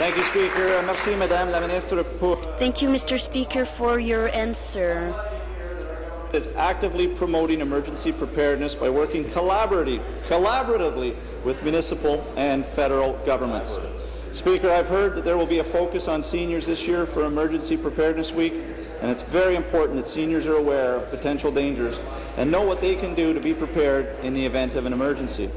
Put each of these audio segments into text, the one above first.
Thank you, Speaker. Merci, Madame la Ministre. Thank you, Mr. Speaker, for your answer. Is actively promoting emergency preparedness by working collaboratively with municipal and federal governments. Speaker, I've heard that there will be a focus on seniors this year for Emergency Preparedness Week, and it's very important that seniors are aware of potential dangers and know what they can do to be prepared in the event of an emergency.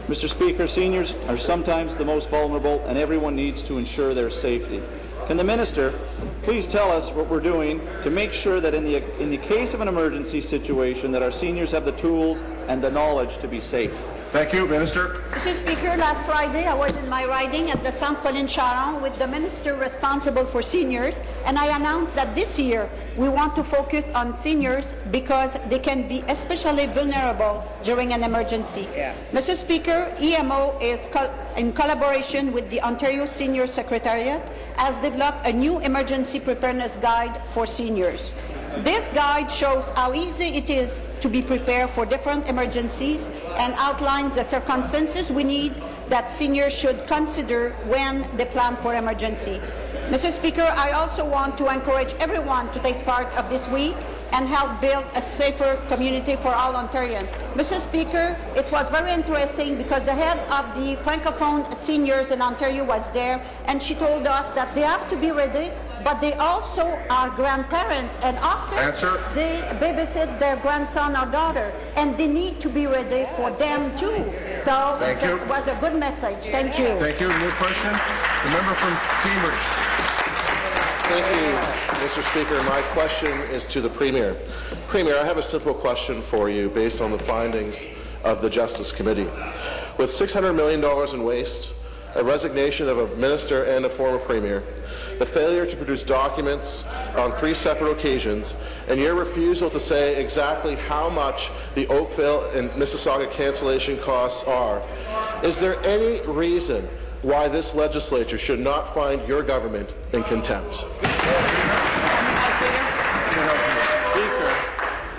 Mr. Speaker, seniors are sometimes the most vulnerable, and everyone needs to ensure their safety. Can the Minister please tell us what we're doing to make sure that in the case of an emergency situation that our seniors have the tools and the knowledge to be safe? Thank you, Minister. Mr. Speaker, last Friday I was in my riding at the Sainte Pauline Charon with the Minister responsible for seniors, and I announced that this year we want to focus on seniors because they can be especially vulnerable during an emergency. Mr. Speaker, EMO is in collaboration with the Ontario Senior Secretariat has developed a new emergency preparedness guide for seniors. This guide shows how easy it is to be prepared for different emergencies and outlines the circumstances we need that seniors should consider when they plan for emergency. Mr. Speaker, I also want to encourage everyone to take part of this week and help build a safer community for all Ontarians. Mr. Speaker, it was very interesting because the head of the Francophone seniors in Ontario was there, and she told us that they have to be ready, but they also are grandparents, and often they babysit their grandson or daughter, and they need to be ready for them too. So it was a good message. Thank you. Thank you. New question. The member from Cambridge. Thank you, Mr. Speaker. My question is to the Premier. Premier, I have a simple question for you based on the findings of the Justice Committee. With $600 million in waste, a resignation of a minister and a former Premier, the failure to produce documents on 3 separate occasions, and your refusal to say exactly how much the Oakville and Mississauga cancellation costs are, is there any reason why this legislature should not find your government in contempt?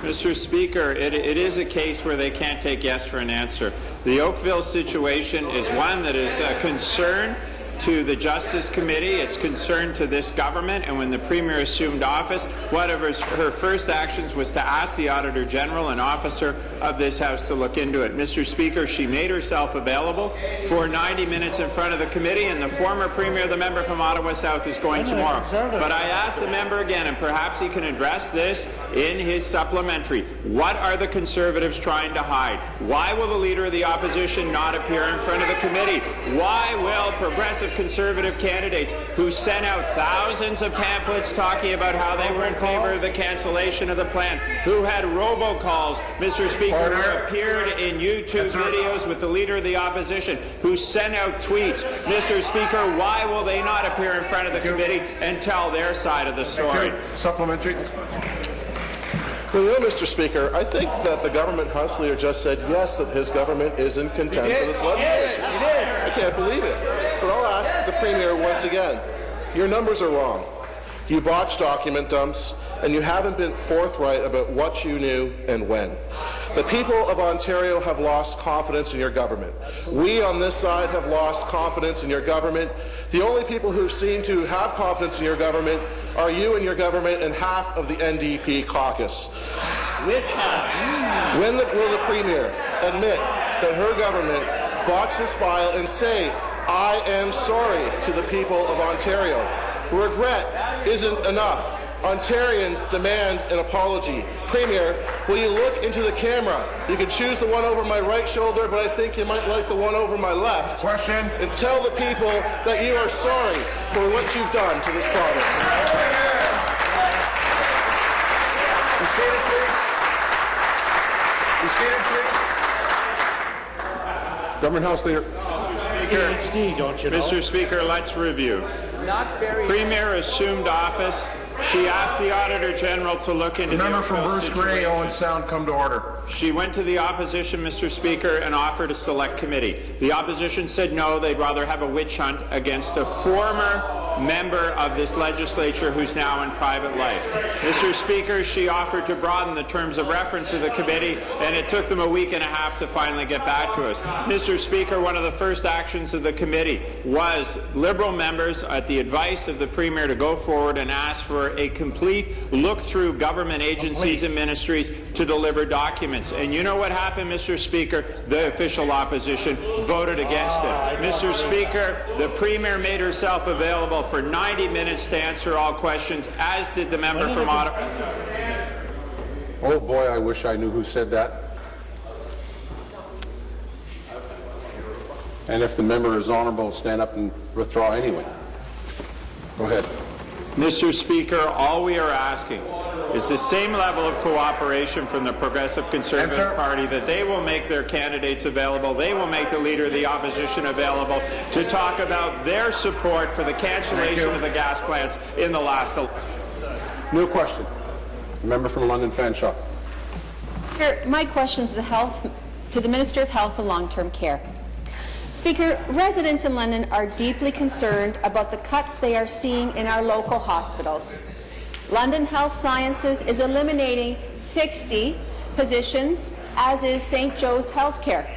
Mr. Speaker, it is a case where they can't take yes for an answer. The Oakville situation is one that is a concern to the Justice Committee, it's concern to this government, and when the Premier assumed office, one of her first actions was to ask the Auditor General, an officer of this House, to look into it. Mr. Speaker, she made herself available for 90 minutes in front of the committee, and the former Premier, the member from Ottawa South, is going tomorrow. But I ask the member again, and perhaps he can address this in his supplementary. What are the Conservatives trying to hide? Why will the Leader of the Opposition not appear in front of the committee? Why will progressive Conservative candidates who sent out thousands of pamphlets talking about how they were in favor of the cancellation of the plan, who had robocalls, Mr. Speaker, who appeared in YouTube videos with the Leader of the Opposition, who sent out tweets. Mr. Speaker, why will they not appear in front of the committee and tell their side of the story? Supplementary. Well, you know, Mr. Speaker, I think that the government House Leader just said yes, that his government is in contempt of this legislature. I can't believe it. But I'll ask the Premier once again. Your numbers are wrong. You botched document dumps, and you haven't been forthright about what you knew and when. The people of Ontario have lost confidence in your government. We on this side have lost confidence in your government. The only people who seem to have confidence in your government are you and your government and half of the NDP caucus. Which half? When will the Premier admit that her government botched this file and say, I am sorry to the people of Ontario? Regret isn't enough. Ontarians demand an apology. Premier, will you look into the camera? You can choose the one over my right shoulder, but I think you might like the one over my left. Question. And tell the people that you are sorry for what you've done to this province. Be seated, please. Be seated, please. Government House Leader. PhD, don't you know? Mr. Speaker, let's review. Premier assumed office. She asked the Auditor General to look into the member from Bruce Grey, Owen Sound, come to order. She went to the opposition, Mr. Speaker, and offered a select committee. The opposition said no, they'd rather have a witch hunt against a former member of this legislature who's now in private life. Mr. Speaker, she offered to broaden the terms of reference of the committee, and it took them a week and a half to finally get back to us. Mr. Speaker, one of the first actions of the committee was Liberal members, at the advice of the Premier, to go forward and ask for a complete look through government agencies and ministries to deliver documents. And you know what happened, Mr. Speaker? The official opposition voted against it. Mr. Speaker, the Premier made herself available for 90 minutes to answer all questions, as did the member from Ottawa. Oh boy, I wish I knew who said that. And if the member is honourable, stand up and withdraw anyway. Go ahead. Mr. Speaker, all we are asking is the same level of cooperation from the Progressive Conservative Party, that they will make their candidates available, they will make the Leader of the Opposition available to talk about their support for the cancellation of the gas plants in the last election. New question. The member from London Fanshawe. My question is to the Minister of Health and Long-Term Care. Speaker, residents in London are deeply concerned about the cuts they are seeing in our local hospitals. London Health Sciences is eliminating 60 positions, as is St. Joe's Healthcare.